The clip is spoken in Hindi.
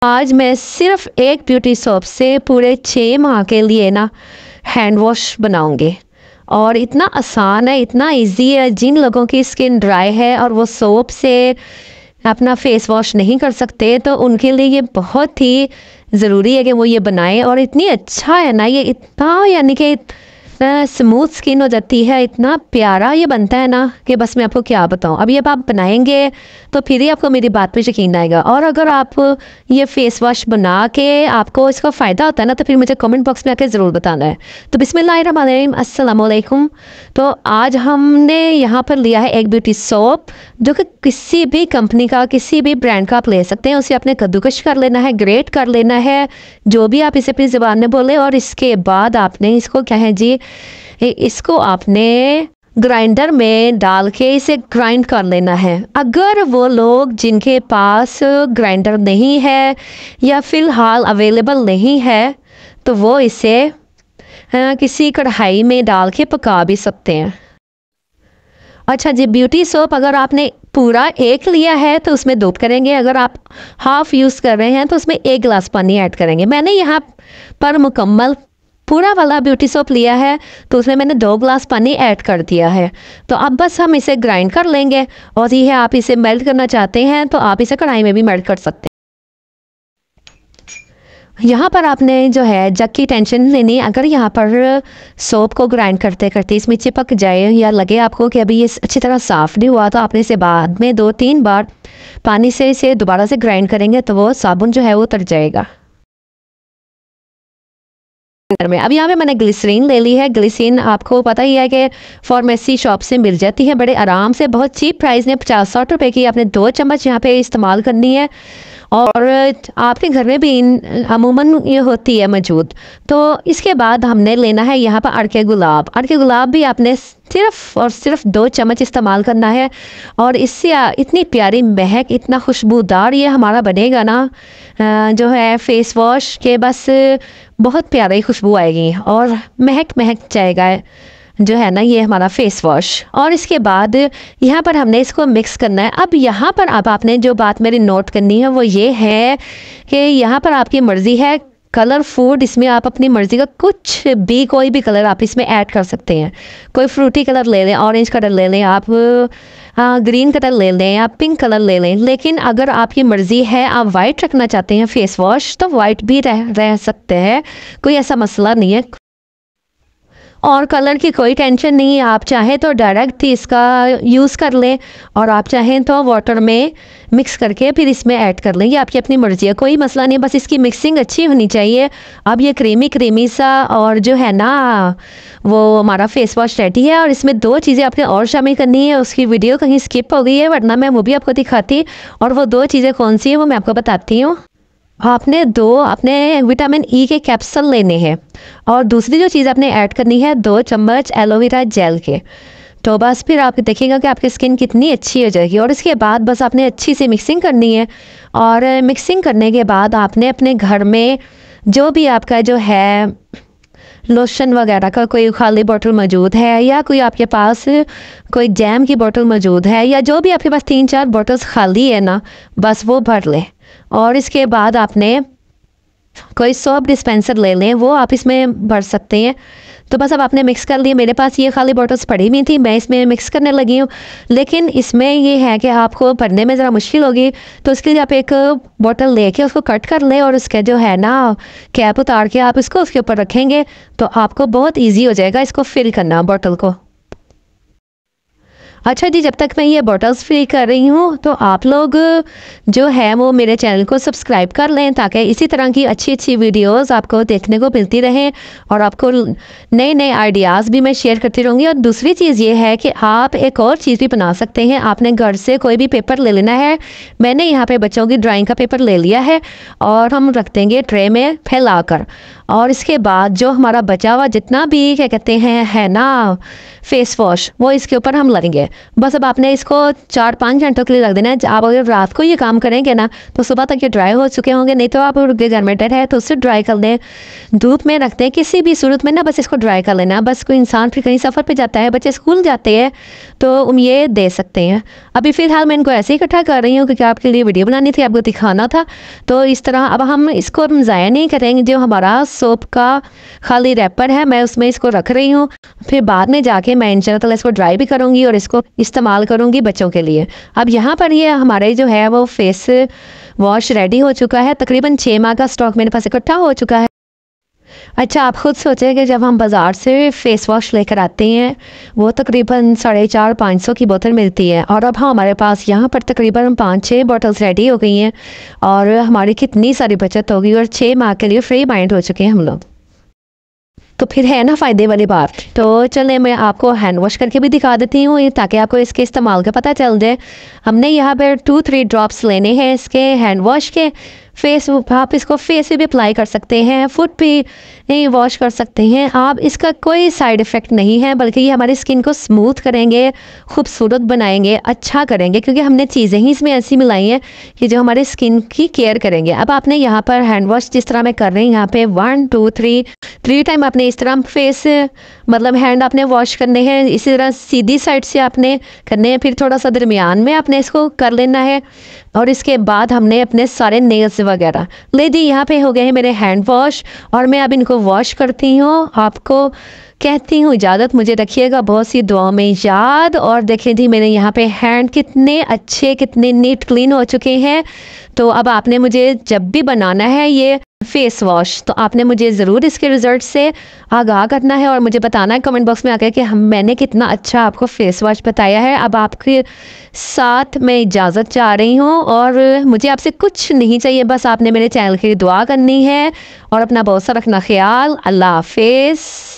आज मैं सिर्फ एक ब्यूटी सोप से पूरे 6 माह के लिए ना हैंड वॉश बनाऊंगी। और इतना आसान है, इतना इजी है। जिन लोगों की स्किन ड्राई है और वो सोप से अपना फेस वॉश नहीं कर सकते, तो उनके लिए ये बहुत ही ज़रूरी है कि वो ये बनाएं। और इतनी अच्छा है ना ये, इतना यानी कि स्मूथ स्किन हो जाती है, इतना प्यारा ये बनता है ना कि बस मैं आपको क्या बताऊं। अब ये आप बनाएंगे तो फिर ही आपको मेरी बात पे यकीन आएगा। और अगर आप ये फेस वॉश बना के आपको इसका फ़ायदा होता है ना, तो फिर मुझे कमेंट बॉक्स में आके ज़रूर बताना है। तो बिस्मिल्लाहिर्रहमानिर्रहीम, अस्सलाम वालेकुम। तो आज हमने यहाँ पर लिया है एक ब्यूटी सोप, जो कि किसी भी कंपनी का, किसी भी ब्रांड का आप ले सकते हैं। उसे आपने कद्दूकश कर लेना है, ग्रेट कर लेना है, जो भी आप इसे अपनी ज़बान में बोले। और इसके बाद आपने इसको क्या है जी, इसको आपने ग्राइंडर में डाल के इसे ग्राइंड कर लेना है। अगर वो लोग जिनके पास ग्राइंडर नहीं है या फ़िलहाल अवेलेबल नहीं है, तो वो इसे किसी कढ़ाई में डाल के पका भी सकते हैं। अच्छा जी, ब्यूटी सोप अगर आपने पूरा एक लिया है तो उसमें 2 करेंगे। अगर आप हाफ़ यूज़ कर रहे हैं तो उसमें 1 गिलास पानी ऐड करेंगे। मैंने यहाँ पर मुकम्मल पूरा वाला ब्यूटी सोप लिया है, तो उसमें मैंने 2 गिलास पानी ऐड कर दिया है। तो अब बस हम इसे ग्राइंड कर लेंगे। और ये है, आप इसे मेल्ट करना चाहते हैं तो आप इसे कढ़ाई में भी मेल्ट कर सकते हैं। यहाँ पर आपने जो है जग की टेंशन लेनी। अगर यहाँ पर सोप को ग्राइंड करते करते इसमें चिपक जाए या लगे आपको कि अभी ये अच्छी तरह साफ़ नहीं हुआ, तो आपने इसे बाद में 2-3 बार पानी से इसे दोबारा से ग्राइंड करेंगे तो वो साबुन जो है वो उतर जाएगा। में अब यहाँ पे मैंने ग्लिसरीन ले ली है। ग्लिसरीन आपको पता ही है कि फार्मेसी शॉप से मिल जाती है बड़े आराम से, बहुत चीप प्राइस में, 50-60 रुपए की। आपने 2 चम्मच यहाँ पे इस्तेमाल करनी है। और आपके घर में भी अमूमन ये होती है मौजूद। तो इसके बाद हमने लेना है यहाँ पर अड़के गुलाब। अड़के गुलाब भी आपने सिर्फ और सिर्फ 2 चम्मच इस्तेमाल करना है। और इससे इतनी प्यारी महक, इतना खुशबूदार ये हमारा बनेगा ना जो है फेस वॉश के, बस बहुत प्यारी खुशबू आएगी और महक जाएगा जो है ना ये हमारा फेस वॉश। और इसके बाद यहाँ पर हमने इसको मिक्स करना है। अब यहाँ पर अब आपने जो बात मेरी नोट करनी है वो ये है कि यहाँ पर आपकी मर्ज़ी है कलर फूड, इसमें आप अपनी मर्ज़ी का कुछ भी, कोई भी कलर आप इसमें ऐड कर सकते हैं। कोई फ्रूटी कलर ले लें, ऑरेंज कलर ले लें आप, ग्रीन कलर ले लें, आप पिंक कलर ले लें। लेकिन अगर आपकी मर्ज़ी है आप वाइट रखना चाहते हैं फेस वॉश, तो वाइट भी रह सकते हैं, कोई ऐसा मसला नहीं है। और कलर की कोई टेंशन नहीं है, आप चाहें तो डायरेक्ट ही इसका यूज़ कर लें और आप चाहें तो वाटर में मिक्स करके फिर इसमें ऐड कर लें। ये आपकी अपनी मर्ज़ी है, कोई मसला नहीं, बस इसकी मिक्सिंग अच्छी होनी चाहिए। अब ये क्रीमी सा और जो है ना वो हमारा फेस वॉश रेडी है। और इसमें 2 चीज़ें आपने और शामिल करनी है। उसकी वीडियो कहीं स्किप हो गई है, वरना मैं वो भी आपको दिखाती। और वो 2 चीज़ें कौन सी है वो मैं आपको बताती हूँ। आपने विटामिन ई के कैप्सूल लेने हैं। और दूसरी जो चीज़ आपने ऐड करनी है 2 चम्मच एलोवेरा जेल के। तो बस फिर आप देखिएगा कि आपकी स्किन कितनी अच्छी हो जाएगी। और इसके बाद बस आपने अच्छी सी मिक्सिंग करनी है। और मिक्सिंग करने के बाद आपने अपने घर में जो भी आपका जो है लोशन वगैरह का कोई खाली बोतल मौजूद है, या कोई आपके पास कोई जैम की बोतल मौजूद है, या जो भी आपके पास 3-4 बोतल्स खाली है ना, बस वो भर लें। और इसके बाद आपने कोई सोप डिस्पेंसर ले लें, वो आप इसमें भर सकते हैं। तो बस अब आपने मिक्स कर लिया। मेरे पास ये खाली बॉटल्स पड़ी हुई थी, मैं इसमें मिक्स करने लगी हूँ। लेकिन इसमें ये है कि आपको भरने में ज़रा मुश्किल होगी, तो इसके लिए आप एक बॉटल लेके उसको कट कर लें और उसका जो है ना कैप उतार के आप इसको उसके ऊपर रखेंगे तो आपको बहुत ईजी हो जाएगा इसको फिल करना बॉटल को। अच्छा जी, जब तक मैं ये बॉटल्स फ्री कर रही हूँ तो आप लोग जो है वो मेरे चैनल को सब्सक्राइब कर लें, ताकि इसी तरह की अच्छी वीडियोस आपको देखने को मिलती रहें और आपको नए आइडियाज़ भी मैं शेयर करती रहूँगी। और दूसरी चीज़ ये है कि आप एक और चीज़ भी बना सकते हैं। आपने घर से कोई भी पेपर ले लेना है। मैंने यहाँ पे बच्चों की ड्राइंग का पेपर ले लिया है और हम रख देंगे ट्रे में फैला कर। और इसके बाद जो हमारा बचा हुआ जितना भी क्या कहते हैं है ना फेस वॉश, वो इसके ऊपर हम लगाएंगे। बस अब आपने इसको 4-5 घंटों के लिए रख देना है। आप अगर रात को ये काम करेंगे ना तो सुबह तक ये ड्राई हो चुके होंगे। नहीं तो आप घर में है तो उससे ड्राई कर लें, धूप में रखते हैं, किसी भी सूरत में ना बस इसको ड्राई कर लेना। बस कोई इंसान फिर कहीं सफ़र पे जाता है, बच्चे स्कूल जाते हैं तो ये दे सकते हैं। अभी फ़िलहाल मैं इनको ऐसे ही इकट्ठा कर रही हूँ क्योंकि आपके लिए वीडियो बनानी थी, आपको दिखाना था। तो इस तरह अब हम इसको ज़ाया नहीं करेंगे। जो हमारा सोप का खाली रैपर है मैं उसमें इसको रख रही हूँ, फिर बाद में जाके मैं इंशाल्लाह इसको ड्राई भी करूँगी और इसको इस्तेमाल करूँगी बच्चों के लिए। अब यहाँ पर ये हमारे जो है वो फेस वॉश रेडी हो चुका है। तकरीबन 6 माह का स्टॉक मेरे पास इकट्ठा हो चुका है। अच्छा, आप खुद सोचें कि जब हम बाज़ार से फ़ेस वॉश लेकर आते हैं वो तकरीबन 450-500 की बोतल मिलती है, और अब हमारे पास यहाँ पर तकरीबन 5-6 बॉटल्स रेडी हो गई हैं और हमारी कितनी सारी बचत होगी और 6 माह के लिए फ्री माइंड हो चुके हैं हम लोग। तो फिर है ना फ़ायदे वाली बात। तो चलें मैं आपको हैंड वॉश करके भी दिखा देती हूँ ताकि आपको इसके इस्तेमाल का पता चल जाए। हमने यहाँ पर 2-3 ड्रॉप्स लेने हैं इसके हैंड वॉश के। फेस आप इसको फेस पे भी अप्लाई कर सकते हैं, फुट भी वॉश कर सकते हैं आप। इसका कोई साइड इफ़ेक्ट नहीं है, बल्कि ये हमारी स्किन को स्मूथ करेंगे, खूबसूरत बनाएंगे, अच्छा करेंगे, क्योंकि हमने चीज़ें ही इसमें ऐसी मिलाई हैं कि जो हमारे स्किन की केयर करेंगे। अब आपने यहाँ पर हैंड वॉश जिस तरह मैं कर रही हूँ यहाँ पे 1 2 3 टाइम आपने इस तरह फेस मतलब हैंड आपने वॉश करने हैं। इसी तरह सीधी साइड से आपने करने हैं, फिर थोड़ा सा दरमियान में आपने इसको कर लेना है, और इसके बाद हमने अपने सारे नेल्स वगैरह ले दी। यहाँ पे हो गए हैं मेरे हैंड वॉश और मैं अब इनको वॉश करती हूँ। आपको कहती हूँ इजाज़त, मुझे रखिएगा बहुत सी दुआओं में याद। और देखें जी मेरे यहाँ पे हैंड कितने अच्छे, कितने नीट क्लीन हो चुके हैं। तो अब आपने मुझे जब भी बनाना है ये फेस वॉश, तो आपने मुझे ज़रूर इसके रिज़ल्ट से आगाह करना है और मुझे बताना है कमेंट बॉक्स में आकर कि मैंने कितना अच्छा आपको फेस वॉश बताया है। अब आपके साथ मैं इजाज़त चाह रही हूँ और मुझे आपसे कुछ नहीं चाहिए, बस आपने मेरे चैनल के लिए दुआ करनी है और अपना बहुत सा रखना ख्याल। अल्लाह हाफिज़।